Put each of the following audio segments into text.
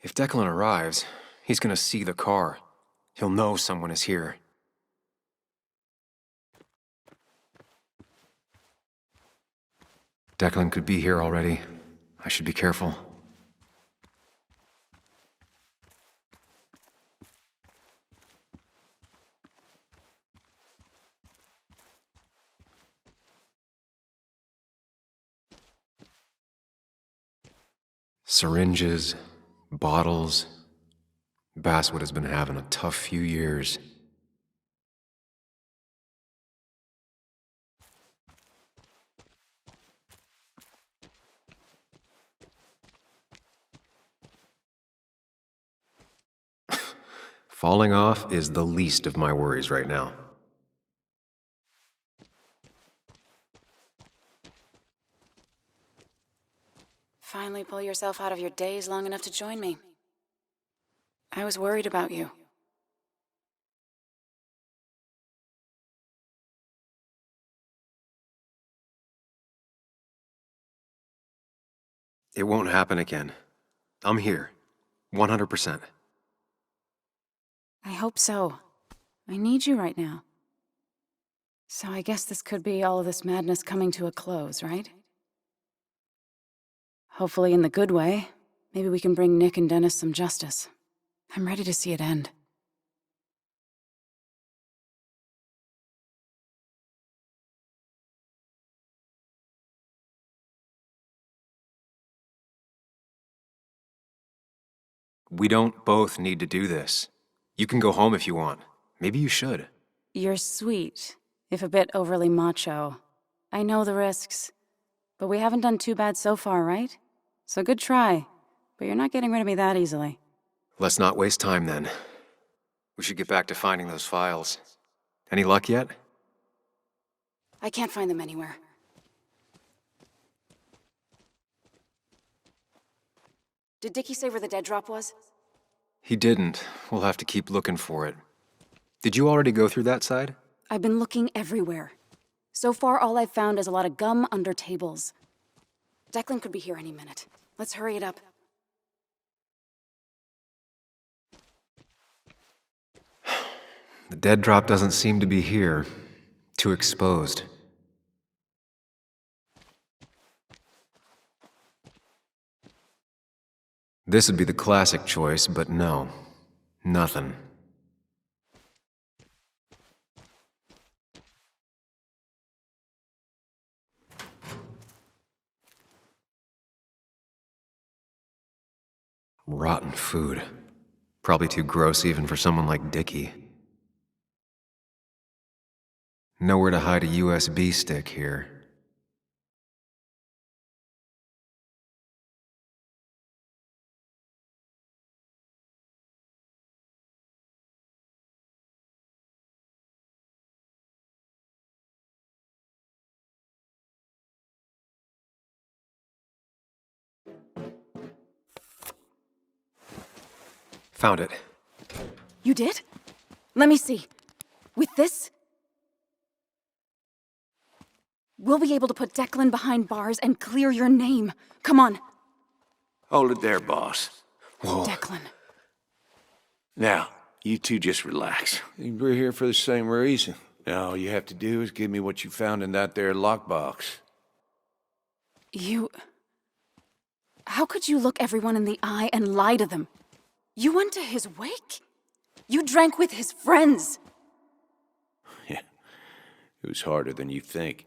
If Declan arrives, he's gonna see the car. He'll know someone is here. Declan could be here already. I should be careful. Syringes, bottles. Basswood has been having a tough few years. Falling off is the least of my worries right now. Finally pull yourself out of your daze long enough to join me. I was worried about you. It won't happen again. I'm here. 100%. I hope so. I need you right now. So I guess this could be all of this madness coming to a close, right? Hopefully in the good way. Maybe we can bring Nick and Dennis some justice. I'm ready to see it end. We don't both need to do this. You can go home if you want. Maybe you should. You're sweet, if a bit overly macho. I know the risks. But we haven't done too bad so far, right? So good try. But you're not getting rid of me that easily. Let's not waste time then. We should get back to finding those files. Any luck yet? I can't find them anywhere. Did Dickie say where the dead drop was? He didn't. We'll have to keep looking for it. Did you already go through that side? I've been looking everywhere. So far, all I've found is a lot of gum under tables. Declan could be here any minute. Let's hurry it up. The dead drop doesn't seem to be here. Too exposed. This would be the classic choice, but no. Nothing. Rotten food. Probably too gross even for someone like Dickie. Nowhere to hide a USB stick here. Found it. You did? Let me see. With this? We'll be able to put Declan behind bars and clear your name. Come on. Hold it there, boss. Whoa. Declan. Now, you two just relax. We're here for the same reason. Now, all you have to do is give me what you found in that there lockbox. You... How could you look everyone in the eye and lie to them? You went to his wake? You drank with his friends! Yeah, it was harder than you think.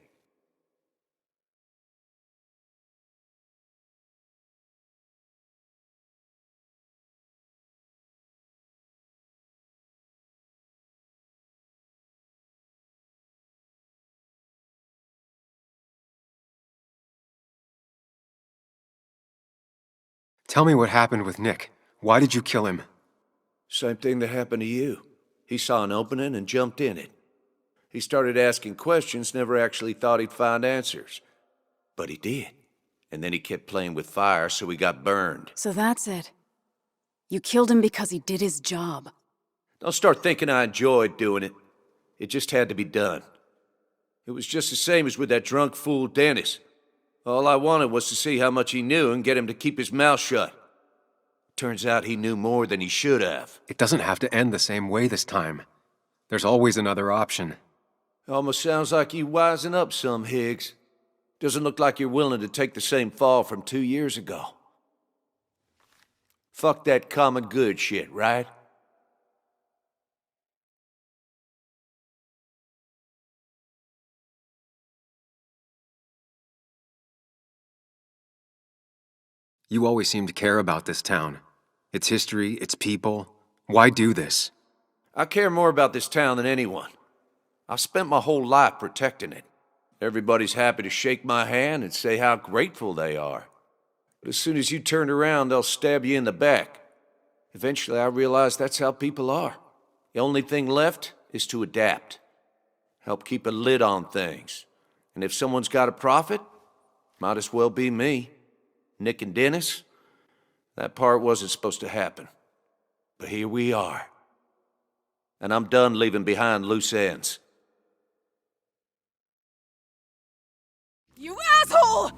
Tell me what happened with Nick. Why did you kill him? Same thing that happened to you. He saw an opening and jumped in it. He started asking questions, never actually thought he'd find answers. But he did. And then he kept playing with fire, so he got burned. So that's it. You killed him because he did his job. Don't start thinking I enjoyed doing it. It just had to be done. It was just the same as with that drunk fool Dennis. All I wanted was to see how much he knew and get him to keep his mouth shut. Turns out he knew more than he should have. It doesn't have to end the same way this time. There's always another option. Almost sounds like you wising up some, Higgs. Doesn't look like you're willing to take the same fall from 2 years ago. Fuck that common good shit, right? You always seem to care about this town. Its history, its people. Why do this? I care more about this town than anyone. I've spent my whole life protecting it. Everybody's happy to shake my hand and say how grateful they are. But as soon as you turn around, they'll stab you in the back. Eventually, I realized that's how people are. The only thing left is to adapt. Help keep a lid on things. And if someone's got a profit, might as well be me. Nick and Dennis, that part wasn't supposed to happen. But here we are. And I'm done leaving behind loose ends. You asshole!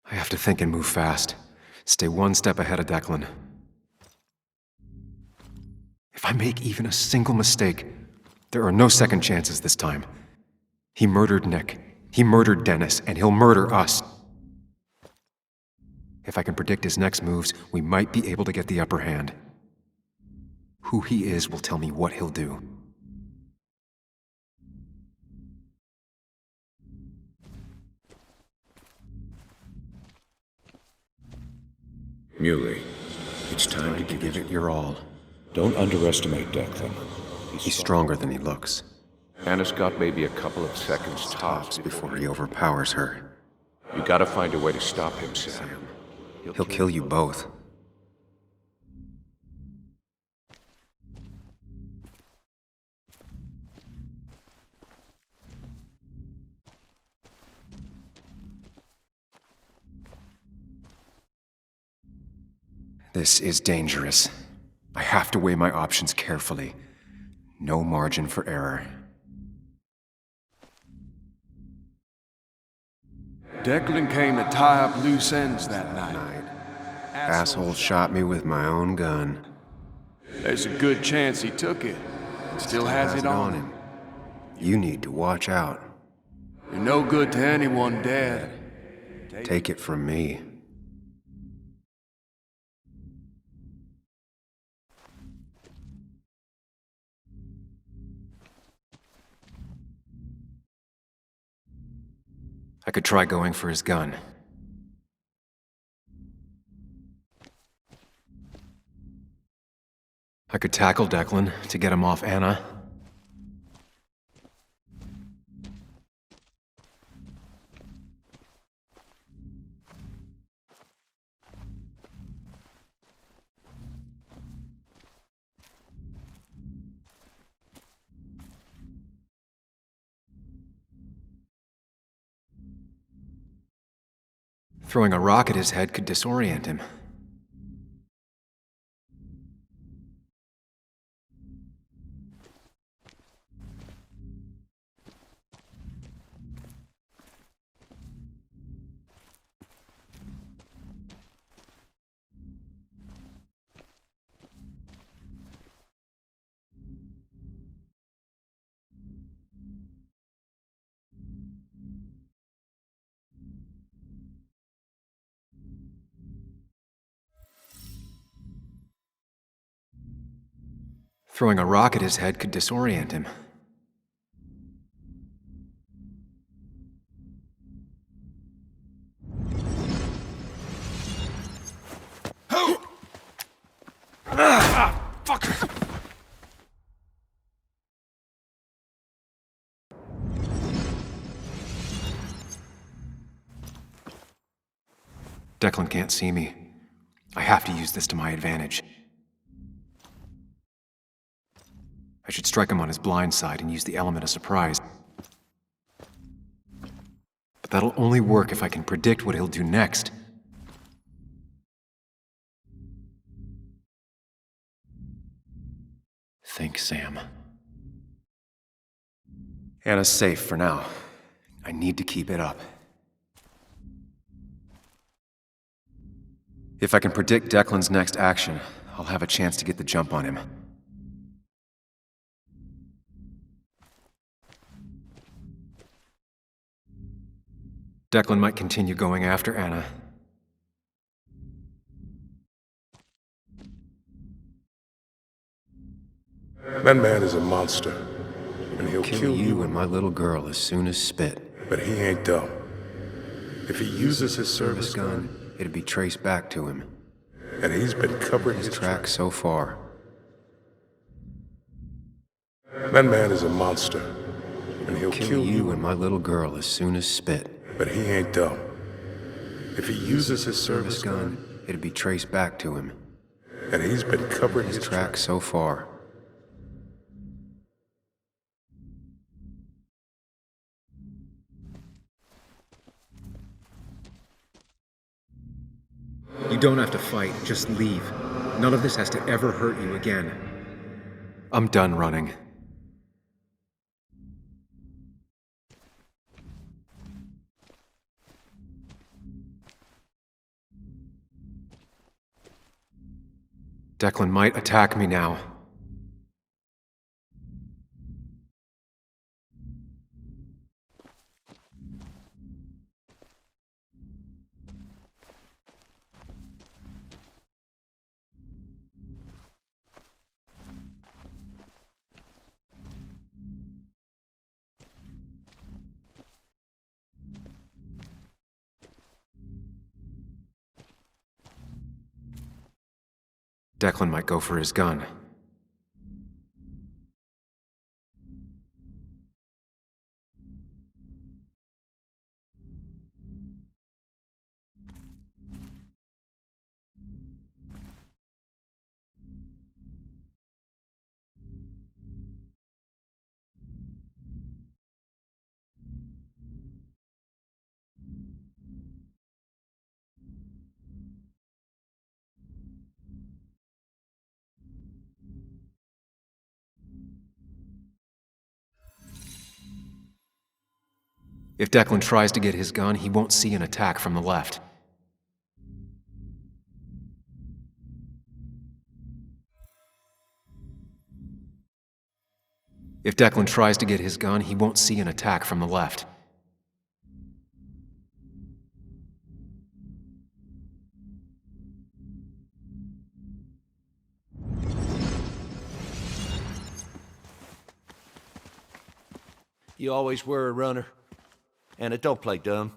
I have to think and move fast. Stay one step ahead of Declan. If I make even a single mistake, there are no second chances this time. He murdered Nick, he murdered Dennis, and he'll murder us. If I can predict his next moves, we might be able to get the upper hand. Who he is will tell me what he'll do. Muley, it's time to Give it your all. Don't underestimate Declan. He's stronger than he looks. Anna's got maybe a couple of seconds tops Before he overpowers her, You gotta find a way to stop him, Sam. he'll kill you both. This is dangerous. I have to weigh my options carefully. No margin for error. Declan came to tie up loose ends that night. Asshole shot me with my own gun. There's a good chance he took it and still has it on him. You need to watch out. You're no good to anyone dead. Take it from me. I could try going for his gun. I could tackle Declan to get him off Anna. Throwing a rock at his head could disorient him. Throwing a rock at his head could disorient him. Fuck! Declan can't see me. I have to use this to my advantage. I should strike him on his blind side and use the element of surprise. that'll only work if I can predict what he'll do next. Think, Sam. Anna's safe for now. I need to keep it up. If I can predict Declan's next action, I'll have a chance to get the jump on him. Declan might continue going after Anna. That man is a monster, and he'll Kill you and my little girl as soon as spit. But he ain't dumb. If he uses his service gun, It'd be traced back to him. and he's been covering His his track so far. That man is a monster, and he'll Kill you and my little girl as soon as spit. But he ain't dumb. If he uses his service gun, It'd be traced back to him. and he's been covering His his track so far. You don't have to fight, just leave. None of this has to ever hurt you again. I'm done running. Declan might attack me now. Declan might go for his gun. If Declan tries to get his gun, he won't see an attack from the left. If Declan tries to get his gun, he won't see an attack from the left. You always were a runner. Anna, don't play dumb.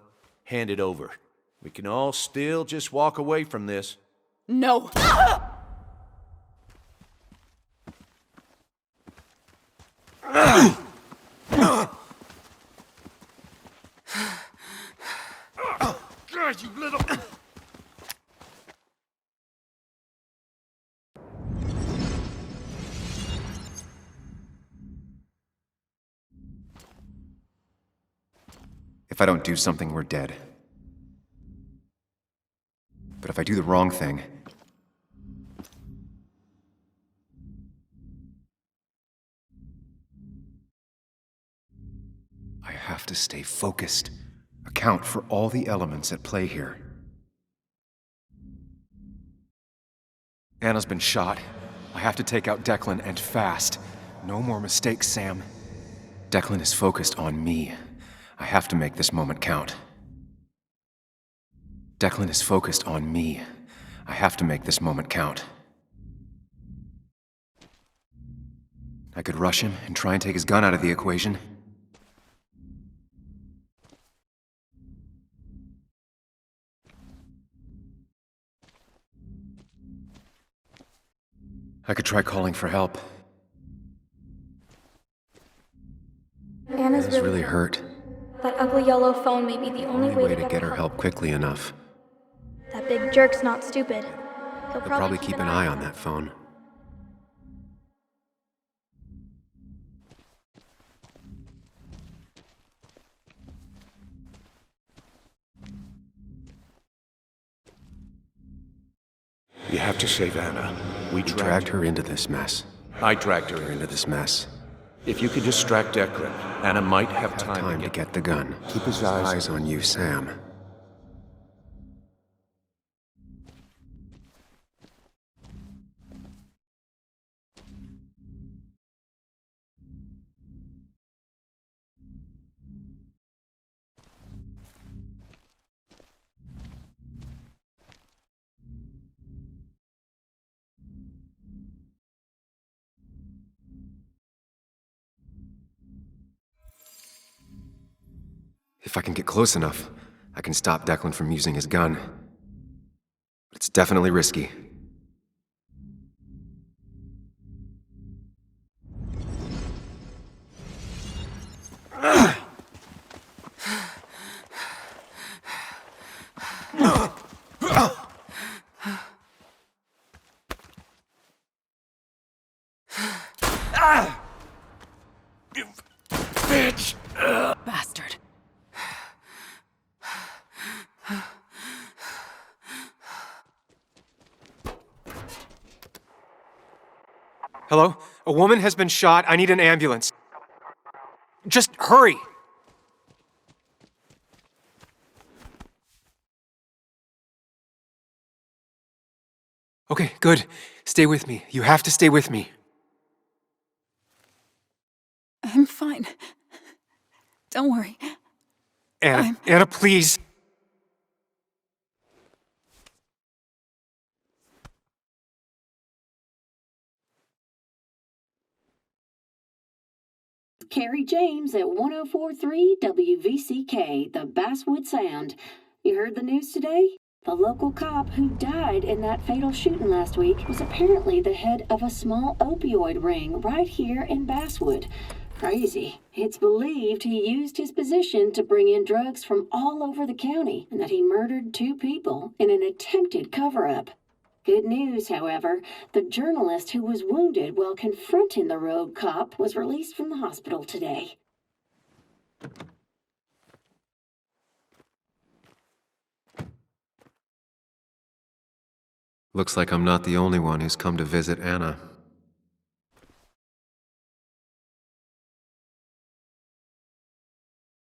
Hand it over. We can all still just walk away from this. No. God, you little... If I don't do something, we're dead. But if I do the wrong thing... I have to stay focused. Account for all the elements at play here. Anna's been shot. I have to take out Declan, and fast. No more mistakes, Sam. Declan is focused on me. I have to make this moment count. Declan is focused on me. I have to make this moment count. I could rush him and try and take his gun out of the equation. I could try calling for help. Anna's really hurt. That ugly yellow phone may be the only way to get her help quickly enough. That big jerk's not stupid. He'll I'll probably keep an eye on that phone. You have to save Anna. We dragged her into this mess. I dragged her in. Into this mess. If you could distract Declan, Anna might have Time to get the gun. Keep his eyes on you, Sam. If I can get close enough, I can stop Declan from using his gun. But it's definitely risky. Bitch! Bastard. Hello? A woman has been shot. I need an ambulance. Just hurry! Okay, good. Stay with me. You have to stay with me. I'm fine. Don't worry. Anna, please. Carrie James at 1043 WVCK, the Basswood Sound. You heard the news today? The local cop who died in that fatal shooting last week was apparently the head of a small opioid ring right here in Basswood. Crazy. It's believed he used his position to bring in drugs from all over the county and that he murdered 2 people in an attempted cover-up. Good news, however, the journalist who was wounded while confronting the rogue cop was released from the hospital today. Looks like I'm not the only one who's come to visit Anna.